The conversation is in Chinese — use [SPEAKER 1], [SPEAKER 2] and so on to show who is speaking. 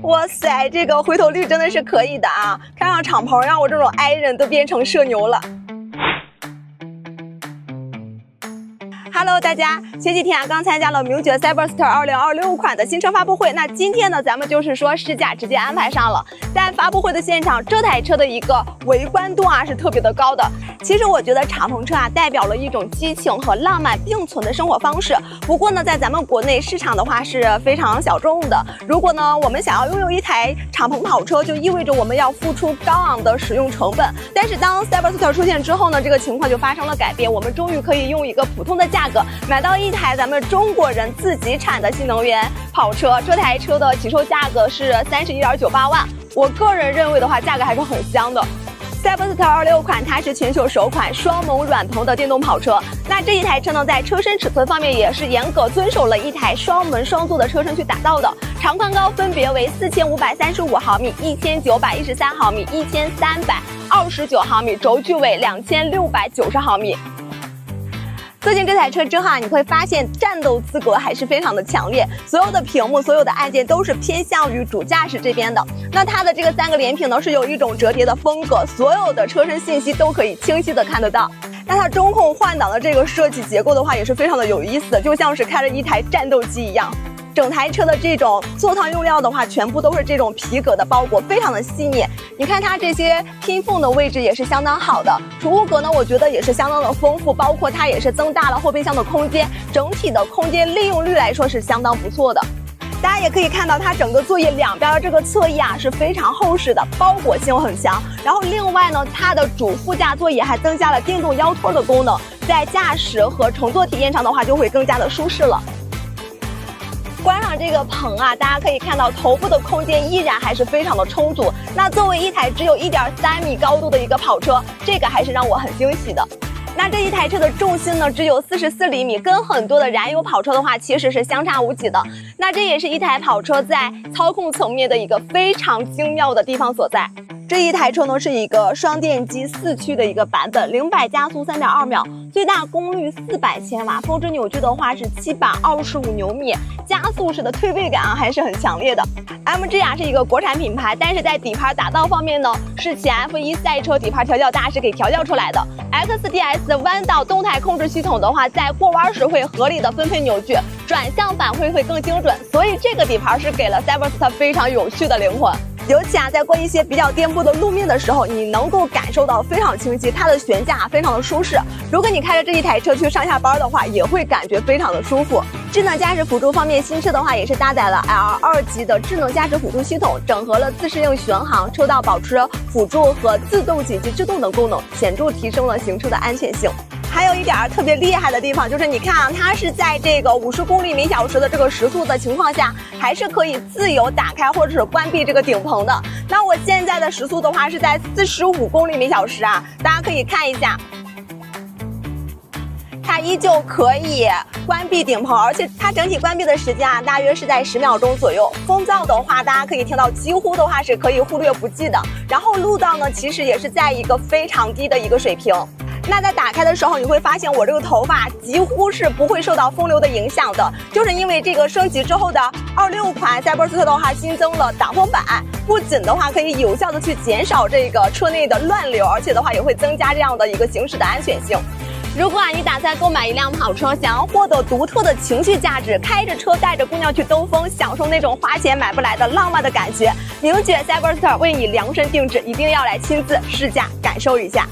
[SPEAKER 1] 哇塞，这个回头率真的是可以的啊！看上敞篷，让我这种 I 人都变成社牛了。Hello， 大家，前几天刚参加了名爵 Cyberster 2026款的新车发布会。那今天呢，咱们就是说试驾直接安排上了。在发布会的现场，这台车的一个围观度是特别的高的。其实我觉得敞篷车代表了一种激情和浪漫并存的生活方式。不过呢，在咱们国内市场的话是非常小众的。如果呢，我们想要拥有一台敞篷跑车，就意味着我们要付出高昂的使用成本。但是当 Cyberster 出现之后呢，这个情况就发生了改变。我们终于可以用一个普通的价格买到一台咱们中国人自己产的新能源跑车。这台车的起售价格是31.98万，我个人认为的话，价格还是很香的。Cyberster 26款它是全球首款双蒙软棚的电动跑车。那这一台车呢，在车身尺寸方面也是严格遵守了一台双门双座的车身去打造的，长宽高分别为4535毫米、1913毫米、1329毫米，轴距为2690毫米。坐进这台车之后你会发现战斗资格还是非常的强烈，所有的屏幕、所有的按键都是偏向于主驾驶这边的。那它的这个3个连屏呢，是有一种折叠的风格，所有的车身信息都可以清晰的看得到。那它中控换挡的这个设计结构的话，也是非常的有意思的，就像是开着一台战斗机一样。整台车的这种座舱用料的话，全部都是这种皮革的包裹，非常的细腻。你看它这些拼缝的位置也是相当好的，储物格呢，我觉得也是相当的丰富，包括它也是增大了后备箱的空间，整体的空间利用率来说是相当不错的。大家也可以看到，它整个座椅两边的这个侧翼是非常厚实的，包裹性很强。然后另外呢，它的主副驾座椅还增加了电动腰托的功能，在驾驶和乘坐体验上的话，就会更加的舒适了。关上这个棚大家可以看到头部的空间依然还是非常的充足。那作为一台只有1.3米高度的一个跑车，这个还是让我很惊喜的。那这一台车的重心呢，只有44厘米，跟很多的燃油跑车的话其实是相差无几的。那这也是一台跑车在操控层面的一个非常精妙的地方所在。这一台车呢是一个双电机4驱的一个版本，0-100加速3.2秒，最大功率400千瓦，峰值扭矩的话是725牛米，加速时的推背感还是很强烈的。MG 是一个国产品牌，但是在底盘打造方面呢，是其 F1 赛车底盘调教大师给调教出来的。XDS 的弯道动态控制系统的话，在过弯时会合理的分配扭矩，转向返回会更精准，所以这个底盘是给了 Cyberster 非常有趣的灵魂。尤其在过一些比较颠簸的路面的时候，你能够感受到非常清晰，它的悬架非常的舒适。如果你开着这一台车去上下班的话，也会感觉非常的舒服。智能驾驶辅助方面，新车的话也是搭载了 L2级的智能驾驶辅助系统，整合了自适应巡航、车道保持辅助和自动紧急制动等功能，显著提升了行车的安全性。还有一点特别厉害的地方，就是你看它是在这个50公里每小时的这个时速的情况下，还是可以自由打开或者是关闭这个顶棚的。那我现在的时速的话是在45公里每小时大家可以看一下，它依旧可以关闭顶棚，而且它整体关闭的时间大约是在10秒钟左右。风噪的话，大家可以听到几乎的话是可以忽略不计的。然后路噪呢，其实也是在一个非常低的一个水平。那在打开的时候，你会发现我这个头发几乎是不会受到风流的影响的，就是因为这个升级之后的26款 Cyberster 的话新增了挡风板，不仅的话可以有效的去减少这个车内的乱流，而且的话也会增加这样的一个行驶的安全性。如果你打算购买一辆跑车，想要获得独特的情绪价值，开着车带着姑娘去兜风，享受那种花钱买不来的浪漫的感觉，名爵 Cyberster 为你量身定制，一定要来亲自试驾感受一下。